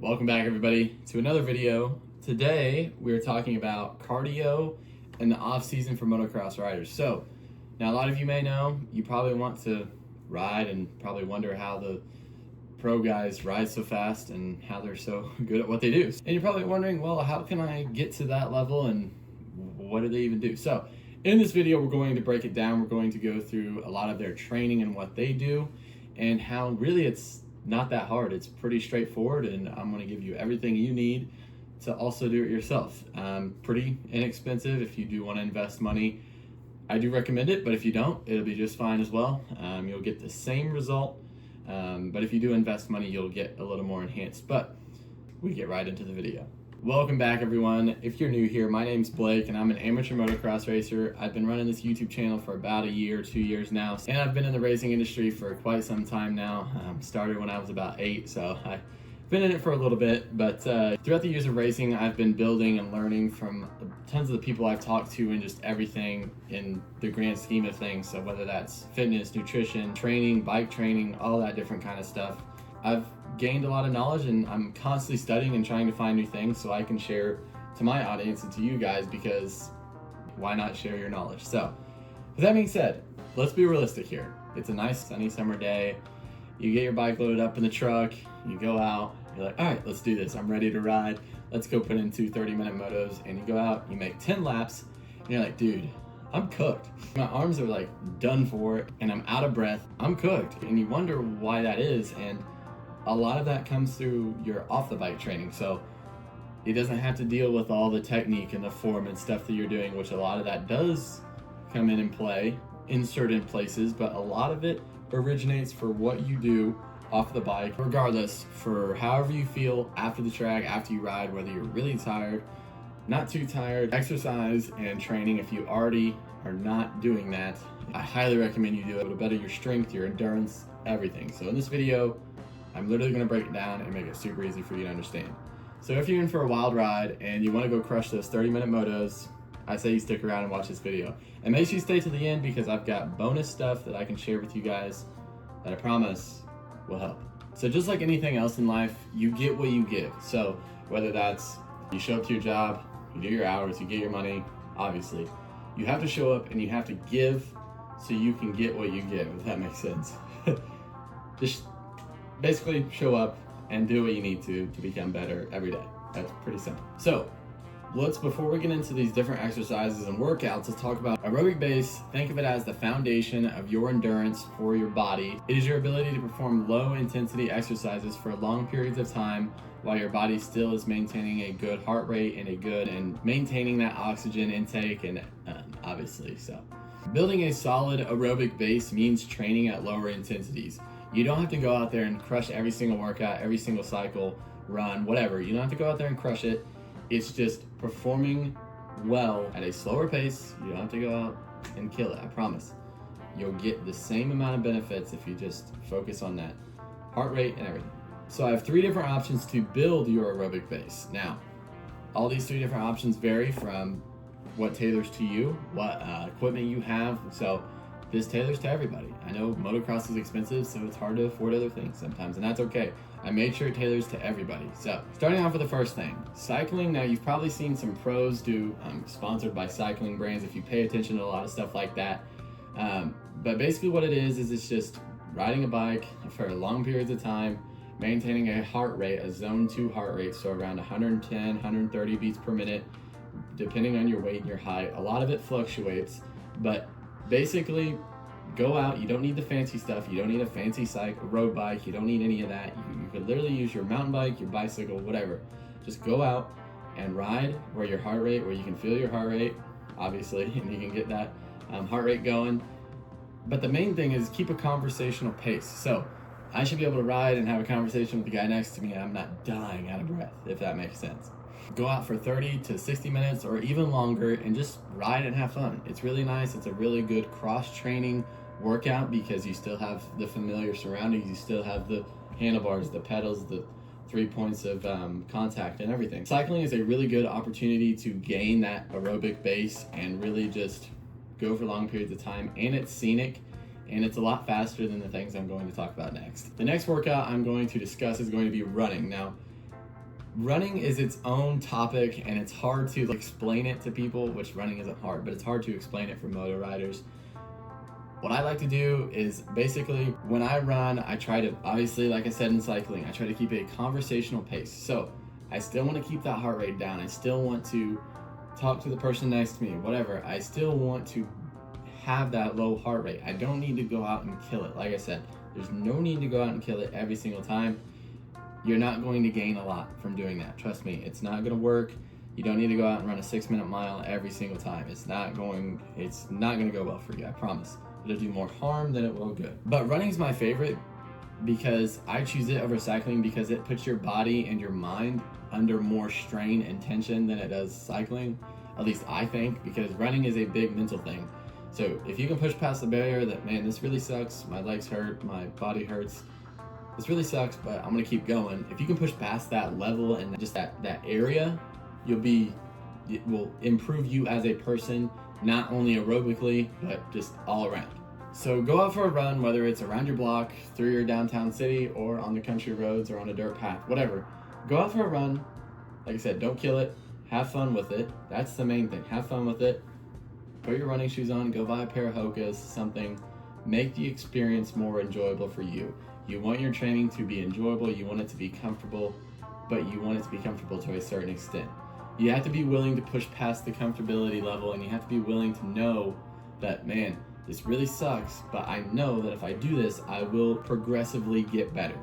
Welcome back everybody to another video. Today we're talking about cardio and the off season for motocross riders. So now a lot of you may know, you probably want to ride and probably wonder how the pro guys ride so fast and how they're so good at what they do. And you're probably wondering, well, how can I get to that level and what do they even do? So in this video, we're going to break it down. We're going to go through a lot of their training and what they do and how really it's not that hard. It's pretty straightforward, and I'm going to give you everything you need to also do it yourself. Pretty inexpensive if you do want to invest money. I do recommend it, but if you don't, it'll be just fine as well. You'll get the same result, but if you do invest money, you'll get a little more enhanced. But we get right into the video. Welcome back everyone. If you're new here, my name's Blake and I'm an amateur motocross racer. I've been running this YouTube channel for about a year, 2 years now, and I've been in the racing industry for quite some time now. Started when I was about 8, so I've been in it for a little bit, but throughout the years of racing, I've been building and learning from tons of the people I've talked to and just everything in the grand scheme of things. So whether that's fitness, nutrition, training, bike training, all that different kind of stuff. I've gained a lot of knowledge and I'm constantly studying and trying to find new things so I can share to my audience and to you guys, because why not share your knowledge? So with that being said, let's be realistic here. It's a nice sunny summer day. You get your bike loaded up in the truck, you go out, you're like, all right, let's do this. I'm ready to ride. Let's go put in 2 30-minute motos. And you go out, you make 10 laps and you're like, dude, I'm cooked. My arms are like done for and I'm out of breath. I'm cooked. And you wonder why that is. And a lot of that comes through your off the bike training. So it doesn't have to deal with all the technique and the form and stuff that you're doing, which a lot of that does come in and play in certain places, but a lot of it originates for what you do off the bike, regardless, for however you feel after the track, after you ride, whether you're really tired, not too tired. Exercise and training, if you already are not doing that, I highly recommend you do it. It'll better your strength, your endurance, everything. So in this video, I'm literally going to break it down and make it super easy for you to understand. So if you're in for a wild ride and you want to go crush those 30-minute motos, I say you stick around and watch this video. And make sure you stay to the end, because I've got bonus stuff that I can share with you guys that I promise will help. So just like anything else in life, you get what you give. So whether that's you show up to your job, you do your hours, you get your money, obviously. You have to show up and you have to give so you can get what you give, if that makes sense. Just basically show up and do what you need to become better every day. That's pretty simple. So before we get into these different exercises and workouts, let's talk about aerobic base. Think of it as the foundation of your endurance for your body. It is your ability to perform low intensity exercises for long periods of time while your body still is maintaining a good heart rate and maintaining that oxygen intake and obviously. So building a solid aerobic base means training at lower intensities. You don't have to go out there and crush every single workout, every single cycle, run, whatever. You don't have to go out there and crush it. It's just performing well at a slower pace. You don't have to go out and kill it, I promise. You'll get the same amount of benefits if you just focus on that heart rate and everything. So I have 3 different options to build your aerobic base. Now, all these 3 different options vary from what tailors to you, what equipment you have. So this tailors to everybody. I know motocross is expensive, so it's hard to afford other things sometimes, and that's okay. I made sure it tailors to everybody. So starting off with the first thing, cycling. Now you've probably seen some pros do, sponsored by cycling brands if you pay attention to a lot of stuff like that. But basically what it is it's just riding a bike for long periods of time, maintaining a heart rate, a zone 2 heart rate, so around 110, 130 beats per minute, depending on your weight and your height. A lot of it fluctuates, but basically go out. You don't need the fancy stuff. You don't need a fancy road bike. You don't need any of that. You could literally use your mountain bike, your bicycle, whatever. Just go out and ride where you can feel your heart rate, obviously, and you can get that heart rate going. But the main thing is keep a conversational pace. So I should be able to ride and have a conversation with the guy next to me and I'm not dying out of breath, if that makes sense. Go out for 30 to 60 minutes or even longer and just ride and have fun. It's really nice. It's a really good cross-training workout because you still have the familiar surroundings. You still have the handlebars, the pedals, the 3 points of contact and everything. Cycling is a really good opportunity to gain that aerobic base and really just go for long periods of time. And it's scenic and it's a lot faster than the things I'm going to talk about next. The next workout I'm going to discuss is going to be running. Now, running is its own topic, and it's hard to explain it to people, which running isn't hard, but it's hard to explain it for moto riders. What I like to do is basically when I run, I try to, obviously, like I said in cycling, I try to keep a conversational pace. So I still want to keep that heart rate down. I still want to talk to the person next to me, whatever. I still want to have that low heart rate. I don't need to go out and kill it. Like I said, there's no need to go out and kill it every single time. You're not going to gain a lot from doing that. Trust me, it's not going to work. You don't need to go out and run a 6-minute mile every single time. It's not going to go well for you, I promise. It'll do more harm than it will good. But running's my favorite because I choose it over cycling because it puts your body and your mind under more strain and tension than it does cycling. At least I think, because running is a big mental thing. So if you can push past the barrier that, man, this really sucks, my legs hurt, my body hurts, this really sucks, but I'm gonna keep going. If you can push past that level and just that area, it will improve you as a person, not only aerobically, but just all around. So go out for a run, whether it's around your block, through your downtown city, or on the country roads, or on a dirt path, whatever. Go out for a run. Like I said, don't kill it. Have fun with it. That's the main thing. Have fun with it. Put your running shoes on, go buy a pair of Hokas, something. Make the experience more enjoyable for you. You want your training to be enjoyable, you want it to be comfortable, but you want it to be comfortable to a certain extent. You have to be willing to push past the comfortability level, and you have to be willing to know that, man, this really sucks, but I know that if I do this, I will progressively get better.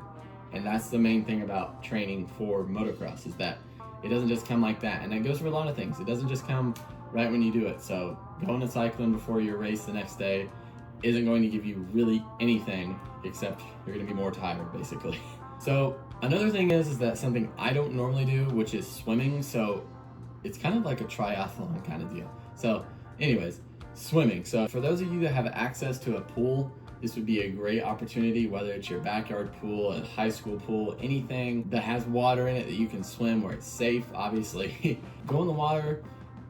And that's the main thing about training for motocross, is that it doesn't just come like that. And that goes for a lot of things. It doesn't just come right when you do it. So going to cycling before your race the next day isn't going to give you really anything, except you're going to be more tired, basically. So another thing is that something I don't normally do, which is swimming. So it's kind of like a triathlon kind of deal. So anyways, swimming. So for those of you that have access to a pool, this would be a great opportunity, whether it's your backyard pool, a high school pool, anything that has water in it that you can swim where it's safe, obviously. Go in the water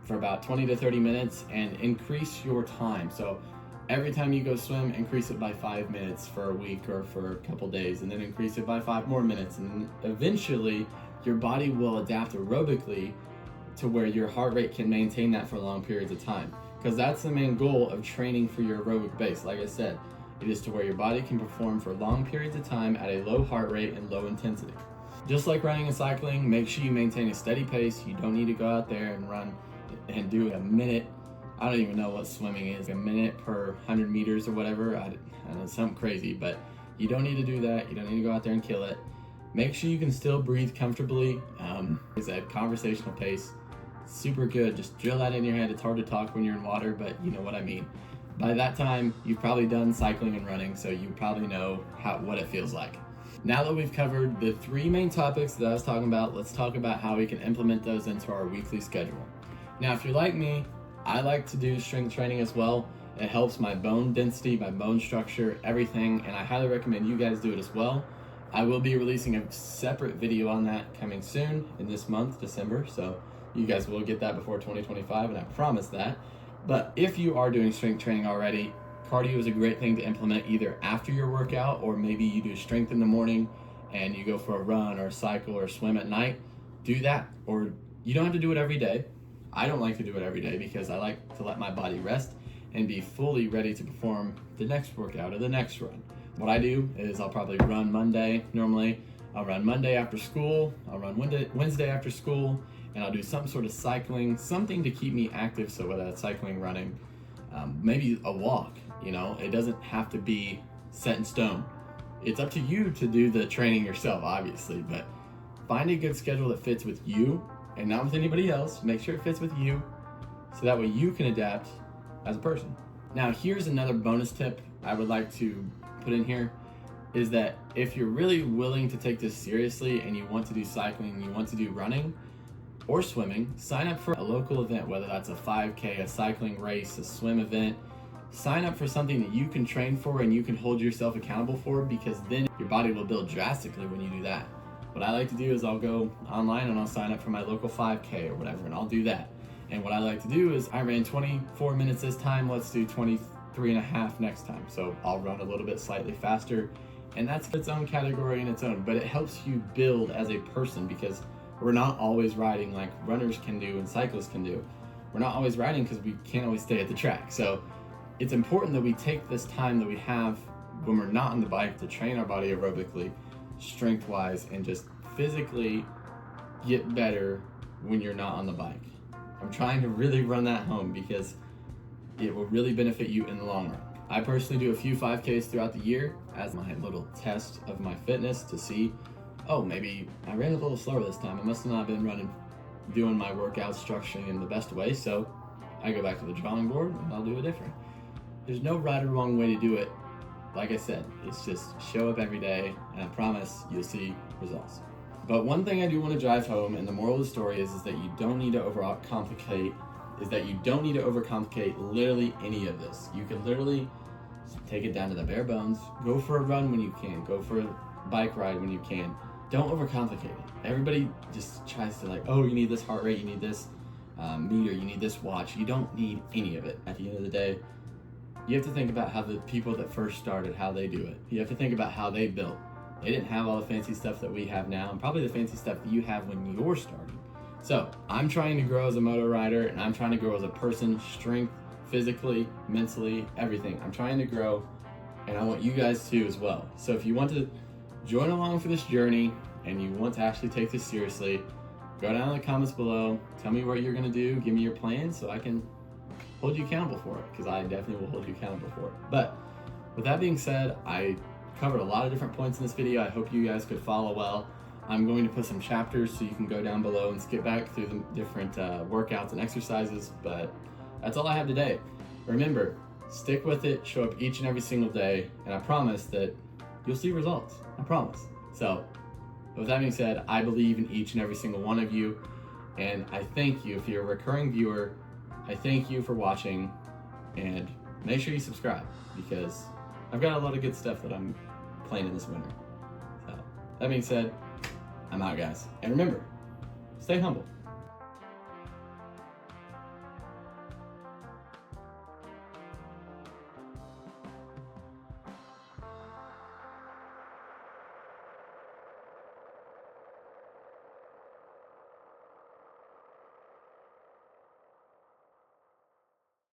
for about 20 to 30 minutes and increase your time. So every time you go swim, increase it by 5 minutes for a week or for a couple days, and then increase it by 5 more minutes. And eventually your body will adapt aerobically to where your heart rate can maintain that for long periods of time. Because that's the main goal of training for your aerobic base. Like I said, it is to where your body can perform for long periods of time at a low heart rate and low intensity. Just like running and cycling, make sure you maintain a steady pace. You don't need to go out there and run and do a minute. I don't even know what swimming is, a minute per 100 meters or whatever. I know, something crazy, but you don't need to do that. You don't need to go out there and kill it. Make sure you can still breathe comfortably. It's a conversational pace. Super good. Just drill that in your head. It's hard to talk when you're in water, but you know what I mean. By that time, you've probably done cycling and running, so you probably know what it feels like. Now that we've covered the 3 main topics that I was talking about, let's talk about how we can implement those into our weekly schedule. Now, if you're like me, I like to do strength training as well. It helps my bone density, my bone structure, everything, and I highly recommend you guys do it as well. I will be releasing a separate video on that coming soon in this month, December, so you guys will get that before 2025, and I promise that. But if you are doing strength training already, cardio is a great thing to implement either after your workout, or maybe you do strength in the morning and you go for a run or cycle or swim at night. Do that. Or you don't have to do it every day. I don't like to do it every day because I like to let my body rest and be fully ready to perform the next workout or the next run. What I do is I'll probably run Monday normally. I'll run Monday after school. I'll run Wednesday after school. And I'll do some sort of cycling, something to keep me active. So whether that's cycling, running, maybe a walk, it doesn't have to be set in stone. It's up to you to do the training yourself, obviously, but find a good schedule that fits with you and not with anybody else. Make sure it fits with you so that way you can adapt as a person. Now, here's another bonus tip I would like to put in here, is that if you're really willing to take this seriously and you want to do cycling and you want to do running, or swimming, sign up for a local event, whether that's a 5K, a cycling race, a swim event. Sign up for something that you can train for and you can hold yourself accountable for, because then your body will build drastically when you do that. What I like to do is I'll go online and I'll sign up for my local 5K or whatever, and I'll do that. And what I like to do is I ran 24 minutes this time, let's do 23 and a half next time. So I'll run a little bit slightly faster, and that's its own category in its own, but it helps you build as a person, because We're not always riding like runners can do and cyclists can do. We're not always riding because we can't always stay at the track. So it's important that we take this time that we have when we're not on the bike to train our body aerobically, strength-wise, and just physically get better when you're not on the bike. I'm trying to really run that home because it will really benefit you in the long run. I personally do a few 5Ks throughout the year as my little test of my fitness to see, oh, maybe I ran a little slower this time. I must have not been doing my workout structuring in the best way, so I go back to the drawing board and I'll do it different. There's no right or wrong way to do it. Like I said, it's just show up every day and I promise you'll see results. But one thing I do want to drive home, and the moral of the story is that you don't need to overcomplicate literally any of this. You can literally take it down to the bare bones. Go for a run when you can. Go for a bike ride when you can. Don't overcomplicate it. Everybody just tries to like, oh, you need this heart rate, you need this meter, you need this watch. You don't need any of it. At the end of the day, you have to think about how the people that first started, how they do it. You have to think about how they built. They didn't have all the fancy stuff that we have now, and probably the fancy stuff that you have when you're starting. So I'm trying to grow as a moto rider, and I'm trying to grow as a person, strength, physically, mentally, everything. I'm trying to grow, and I want you guys to as well. So if you want to join along for this journey, and you want to actually take this seriously, go down in the comments below, tell me what you're gonna do, give me your plan so I can hold you accountable for it, because I definitely will hold you accountable for it. But with that being said, I covered a lot of different points in this video. I hope you guys could follow well. I'm going to put some chapters so you can go down below and skip back through the different workouts and exercises, but that's all I have today. Remember, stick with it, show up each and every single day, and I promise that you'll see results. I promise. So with that being said, I believe in each and every single one of you, and I thank you. If you're a recurring viewer, I thank you for watching, and make sure you subscribe because I've got a lot of good stuff that I'm planning this winter. So that being said, I'm out, guys. And remember, stay humble.